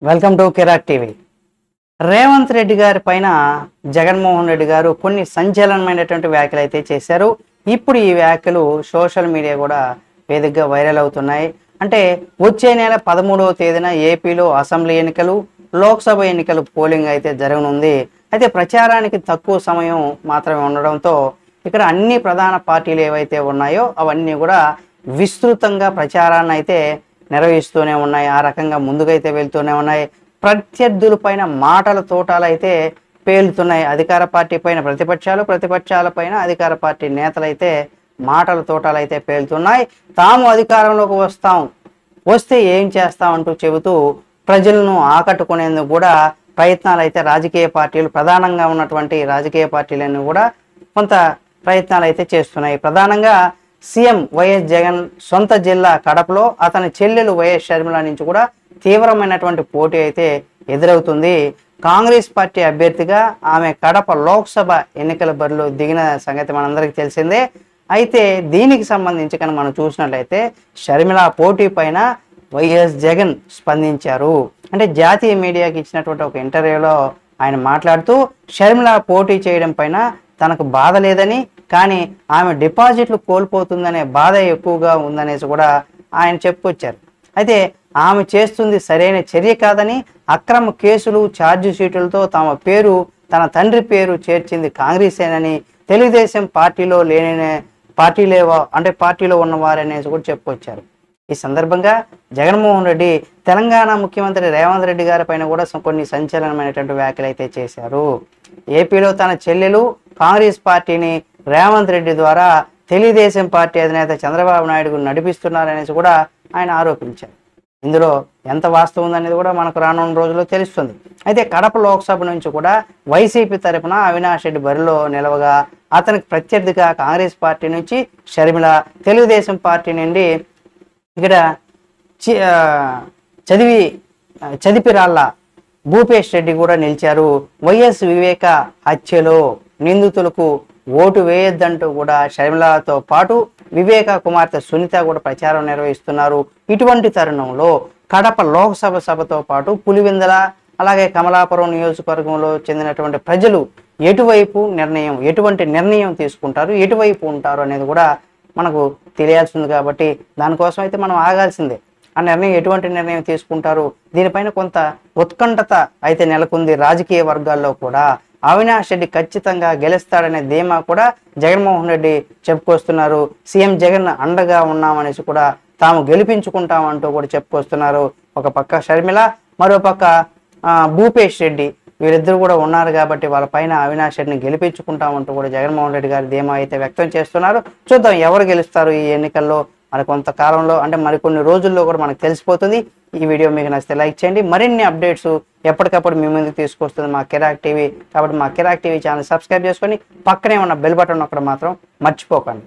Welcome to Kirak TV. Revanth Reddy గారి పైన జగన్మోహన్ రెడ్డి గారు కొన్ని సంచలనమైనటువంటి వ్యాఖ్యలు అయితే చేశారు. ఇప్పుడు ఈ వ్యాఖ్యలు సోషల్ మీడియా కూడా వేదికగా వైరల్ అవుతున్నాయి. అంటే వచ్చే నెల 13వ తేదీన ఏపీలో అసెంబ్లీ ఎన్నికలు, లోక్సభ ఎన్నికలు పోలింగ్ అయితే జరగనుంది. అయితే ప్రచారానికి తక్కువ సమయం మాత్రమే ఉండడంతో ఇక్కడ అన్ని ప్రధాన పార్టీలు ఏవైతే ఉన్నాయో అవన్నీ కూడా విస్తృతంగా ప్రచారాన్ని అయితే నిర్వహిస్తూనే ఉన్నాయి. ఆ రకంగా ముందుకైతే వెళ్తూనే ఉన్నాయి. ప్రత్యర్థుల పైన మాటల తోటాలు అయితే పేలుతున్నాయి. అధికార పార్టీ పైన ప్రతిపక్షాలు, ప్రతిపక్షాల పైన అధికార పార్టీ నేతలు అయితే మాటల తోటాలు అయితే పేలుతున్నాయి. తాము అధికారంలోకి వస్తే ఏం చేస్తామంటూ చెబుతూ ప్రజలను ఆకట్టుకునేందుకు కూడా ప్రయత్నాలు అయితే రాజకీయ పార్టీలు, ప్రధానంగా ఉన్నటువంటి రాజకీయ పార్టీలన్నీ కూడా కొంత ప్రయత్నాలు అయితే చేస్తున్నాయి. ప్రధానంగా సీఎం వైఎస్ జగన్ సొంత జిల్లా కడపలో అతని చెల్లెలు వైఎస్ షర్మిల నుంచి కూడా తీవ్రమైనటువంటి పోటీ అయితే ఎదురవుతుంది. కాంగ్రెస్ పార్టీ అభ్యర్థిగా ఆమె కడప లోక్సభ ఎన్నికల బరిలో దిగిన సంగతి మనందరికీ తెలిసిందే. అయితే దీనికి సంబంధించి కనుక మనం చూసినట్లయితే షర్మిల పోటీ పైన వైఎస్ జగన్ స్పందించారు. అంటే జాతీయ మీడియాకి ఇచ్చినటువంటి ఒక ఇంటర్వ్యూలో ఆయన మాట్లాడుతూ షర్మిల పోటీ చేయడం పైన తనకు బాధ లేదని, కానీ ఆమె డిపాజిట్లు కోల్పోతుందనే బాధ ఎక్కువగా ఉందనేసి కూడా ఆయన చెప్పుకొచ్చారు. అయితే ఆమె చేస్తుంది సరైన చర్య కాదని, అక్రమ కేసులు, ఛార్జ్ షీటులతో తన తండ్రి పేరు చేర్చింది కాంగ్రెసేనని, తెలుగుదేశం పార్టీలో పార్టీలో ఉన్నవారనేసి కూడా చెప్పుకొచ్చారు. ఈ సందర్భంగా జగన్మోహన్ రెడ్డి తెలంగాణ ముఖ్యమంత్రి రేవంత్ రెడ్డి గారి పైన కూడా కొన్ని సంచలనమైనటువంటి వ్యాఖ్యలు అయితే చేశారు. ఏపీలో తన చెల్లెలు కాంగ్రెస్ పార్టీని రేవంత్ రెడ్డి ద్వారా తెలుగుదేశం పార్టీ అధినేత చంద్రబాబు నాయుడుకు నడిపిస్తున్నారనేసి కూడా ఆయన ఆరోపించారు. ఇందులో ఎంత వాస్తవం ఉందనేది కూడా మనకు రానున్న రోజుల్లో తెలుస్తుంది. అయితే కడప లోక్సభ నుంచి కూడా వైసీపీ తరపున అవినాష్ రెడ్డి బరిలో నిలవగా అతనికి ప్రత్యర్థిగా కాంగ్రెస్ పార్టీ నుంచి షర్మిల, తెలుగుదేశం పార్టీ నుండి ఇక్కడ చదిపిరాళ్ళ భూపేష్ రెడ్డి కూడా నిలిచారు. వైఎస్ వివేక హత్యలో నిందితులకు ఓటు వేయొద్దంటూ కూడా షర్మిలతో పాటు వివేక కుమార్తె సునీత కూడా ప్రచారం నిర్వహిస్తున్నారు. ఇటువంటి తరుణంలో కడప లోక్సభ సభతో పాటు పులివెందుల, అలాగే కమలాపురం నియోజకవర్గంలో చెందినటువంటి ప్రజలు ఎటువంటి నిర్ణయం తీసుకుంటారు, ఎటువైపు ఉంటారు అనేది కూడా మనకు తెలియాల్సింది. కాబట్టి దానికోసం అయితే మనం ఆగాల్సిందే. ఆ నిర్ణయం ఎటువంటి నిర్ణయం తీసుకుంటారు, దీనిపైన కొంత ఉత్కంఠత అయితే నెలకొంది రాజకీయ వర్గాల్లో కూడా. అవినాష్ రెడ్డి ఖచ్చితంగా గెలుస్తాడనే ధీమా కూడా జగన్మోహన్ రెడ్డి చెప్పుకొస్తున్నారు. సీఎం జగన్ అండగా ఉన్నామనేసి కూడా తాము గెలిపించుకుంటామంటూ కూడా చెప్పుకొస్తున్నారు. ఒక పక్క షర్మిల, మరో పక్క భూపేష్ రెడ్డి, వీరిద్దరు కూడా ఉన్నారు కాబట్టి వాళ్ళ పైన అవినాష్ రెడ్డిని గెలిపించుకుంటామంటూ కూడా జగన్మోహన్ రెడ్డి గారి ధీమా అయితే వ్యక్తం చేస్తున్నారు. చూద్దాం ఎవరు గెలుస్తారు ఈ ఎన్నికల్లో. మరి కొంతకాలంలో, అంటే మరికొన్ని రోజుల్లో కూడా మనకు తెలిసిపోతుంది. ఈ వీడియో మీకు నచ్చితే లైక్ చేయండి. మరిన్ని అప్డేట్స్ ఎప్పటికప్పుడు మీ ముందుకు తీసుకొస్తుంది మా కిరాక్ టీవీ. కాబట్టి మా కిరాక్ టీవీ ఛానల్ సబ్స్క్రైబ్ చేసుకొని పక్కనే ఉన్న బెల్ బటన్ నొక్కడం మాత్రం మర్చిపోకండి.